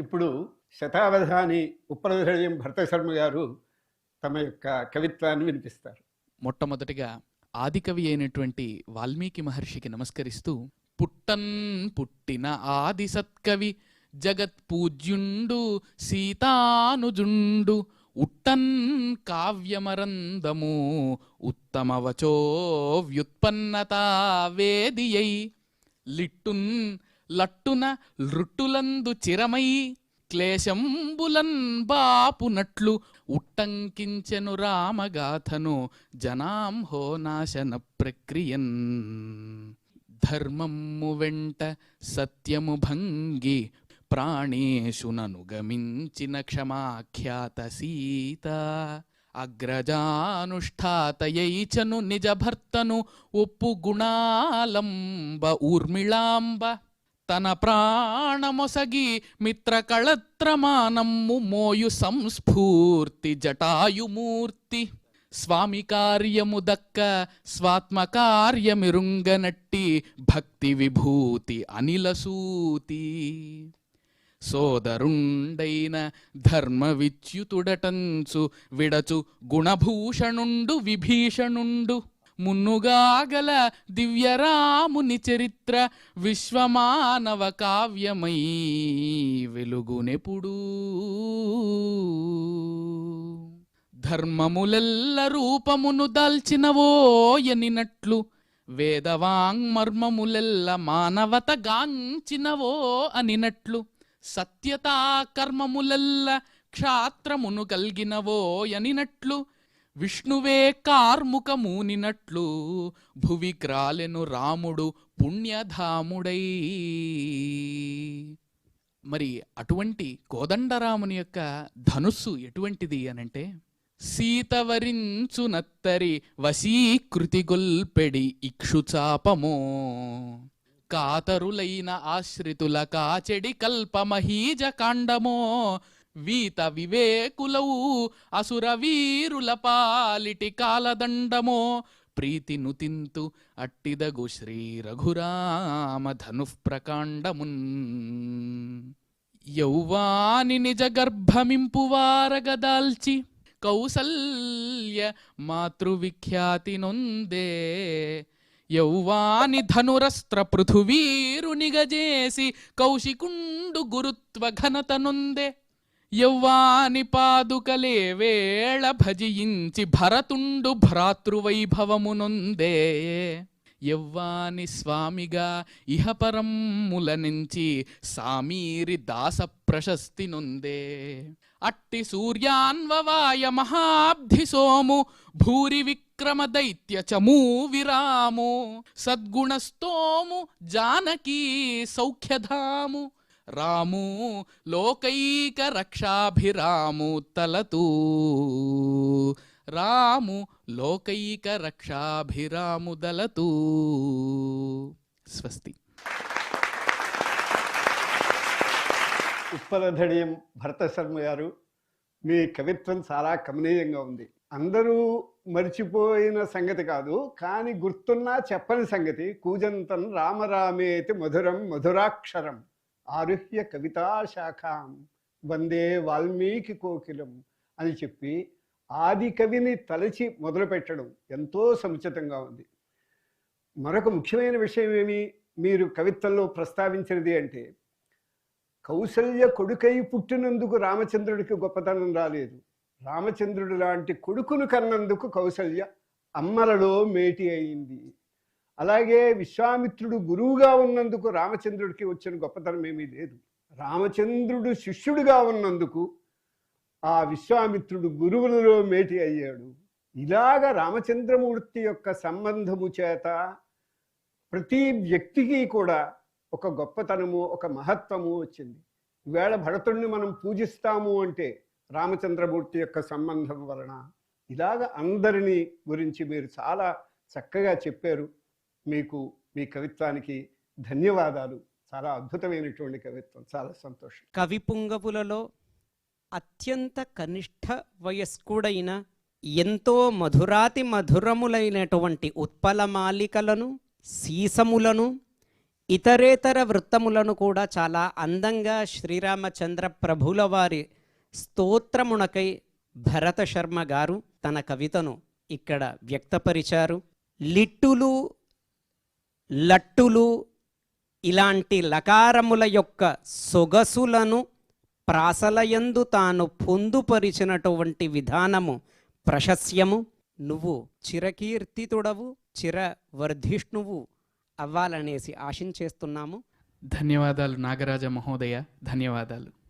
ఇప్పుడు శతావధాని ఉప్పలధడియం భరతశర్మ గారు తమ యొక్క కవిత్వాన్ని వినిపిస్తారు. మొట్టమొదటిగా ఆదికవి అయినటువంటి వాల్మీకి మహర్షికి నమస్కరిస్తూ, పుట్టిన ఆది సత్కవి జగత్పూజ్యుండు సీతానుజుండు ఉట్టన్ కావ్యమరందము ఉత్తమవచో వ్యుత్పన్నతా వేదియై లిట్టున్ లట్టున లృట్టులందు చిరమై క్లేశంబులన్ బాపునట్లు ఉట్టంకించెను రామగాథను జనాంహో నాశన ప్రక్రియన్. ధర్మము వెంట సత్యము భంగి ప్రాణేషుననుగమించిన క్షమాఖ్యాత సీత అగ్రజానుష్ఠాతయైచను నిజ భర్తను ఒప్పు గుణాలంబ ఊర్మిళాంబ తన ప్రాణమొసగి మిత్రకళత్రమానమ్ము మోయు సంస్ఫూర్తి జటాయుమూర్తి స్వామి కార్యము దక్క స్వాత్మకార్యమిరుంగనట్టి భక్తి విభూతి అనిలసూతి సోదరుండైన ధర్మ విచ్యుతుడటంచు విడచు గుణభూషణుండు విభీషణుండు మున్నుగాగల దివ్యరాముని చరిత్ర విశ్వమానవ కావ్యమై వెలుగునెప్పుడు. ధర్మములెల్ల రూపమును దాల్చినవోయనినట్లు వేదవాంగ్మర్మములెల్ల మానవత గాంచినవో అనినట్లు సత్యతా కర్మములెల్ల క్షాత్రమును కల్గినవోయనినట్లు విష్ణువే కార్ముకమూనినట్లు భువి క్రాలెను రాముడు పుణ్యధాముడై. మరి అటువంటి కోదండరాముని యొక్క ధనుస్సు ఎటువంటిది అనంటే, సీతవరించునత్తరి వశీకృతి గొల్పెడి ఇక్షుచాపమో కాతరులైన ఆశ్రితుల కాచెడి కల్పమహీజ కాండమో వీత వివేకులవు అసుర వీరుల పాలిటి కాలదండమో ప్రీతి నుతింతు అట్టిదగు శ్రీ రఘురామ ధనుఃప్రకాండమున్. యౌవాని నిజ గర్భమింపు వారగదాల్చి కౌసల్య మాతృవిఖ్యాతి నొందే యౌవాని ధనురస్త్ర పృథువీరు నిగజేసి కౌశికుండు గురుత్వ ఘనత నొందే యౌవాని పాదుకలే వేళ భజించి భరతుండు భ్రాతృవైభవమునొందే యవ్వాని స్వామిగా ఇహపరమ్ముల నుంచి సామీరి దాస ప్రశస్తి నొందే అట్టి సూర్యాన్వవాయ మహాబ్ధి సోము భూరి విక్రమ దైత్య చమూ విరాము సద్గుణస్తోము జానకీ సౌఖ్యధాము రాము లోకైక రక్షాభిరాము తలతూ రాము లోకైక రక్షాభిరాముదలతూ. స్వస్తి. ఉప్పలధడియం భరతశర్మ గారు, మీ కవిత్వం చాలా కమనీయంగా ఉంది. అందరూ మర్చిపోయిన సంగతి కాదు, కానీ గుర్తున్నా చెప్పని సంగతి. కూజంతం రామరామేతి మధురం మధురాక్షరం ఆరుహ్య కవితాశాఖాం వందే వాల్మీకి కోకిలం అని చెప్పి ఆది కవిని తలచి మొదలుపెట్టడం ఎంతో సముచితంగా ఉంది. మరొక ముఖ్యమైన విషయం ఏమి మీరు కవిత్వంలో ప్రస్తావించినది అంటే, కౌసల్య కొడుకై పుట్టినందుకు రామచంద్రుడికి గొప్పతనం రాలేదు. రామచంద్రుడు లాంటి కొడుకును కన్నందుకు కౌసల్య అమ్మలలో మేటి అయింది. అలాగే విశ్వామిత్రుడు గురువుగా ఉన్నందుకు రామచంద్రుడికి వచ్చిన గొప్పతనం ఏమీ లేదు. రామచంద్రుడు శిష్యుడిగా ఉన్నందుకు ఆ విశ్వామిత్రుడు గురువులలో మేటి అయ్యాడు. ఇలాగ రామచంద్రమూర్తి యొక్క సంబంధము చేత ప్రతి వ్యక్తికి కూడా ఒక గొప్పతనము, ఒక మహత్వము వచ్చింది. ఈవేళ భరతుడిని మనం పూజిస్తాము అంటే రామచంద్రమూర్తి యొక్క సంబంధం వలన. ఇలాగ అందరినీ గురించి మీరు చాలా చక్కగా చెప్పారు. మీకు మీ కవిత్వానికి ధన్యవాదాలు. చాలా అద్భుతమైనటువంటి కవిత్వం, చాలా సంతోషం. కవి పుంగవులలో అత్యంత కనిష్ట వయస్కుడైన ఎంతో మధురాతి మధురములైనటువంటి ఉత్పలమాలికలను, సీసములను ఇతరేతర వృత్తములను కూడా చాలా అందంగా శ్రీరామచంద్ర ప్రభుల వారి స్తోత్రమునకై భరత శర్మ గారు తన కవితను ఇక్కడ వ్యక్తపరిచారు. లిట్టులు, లట్టులు ఇలాంటి లకారముల యొక్క సొగసులను ప్రాసలయందు తాను పొందుపరిచినటువంటి విధానము ప్రశస్యము. నువ్వు చిరకీర్తితుడవు, చిరవర్ధిష్ణువు అవ్వాలనేసి ఆశించేస్తున్నాము. ధన్యవాదాలు నాగరాజ మహోదయ, ధన్యవాదాలు.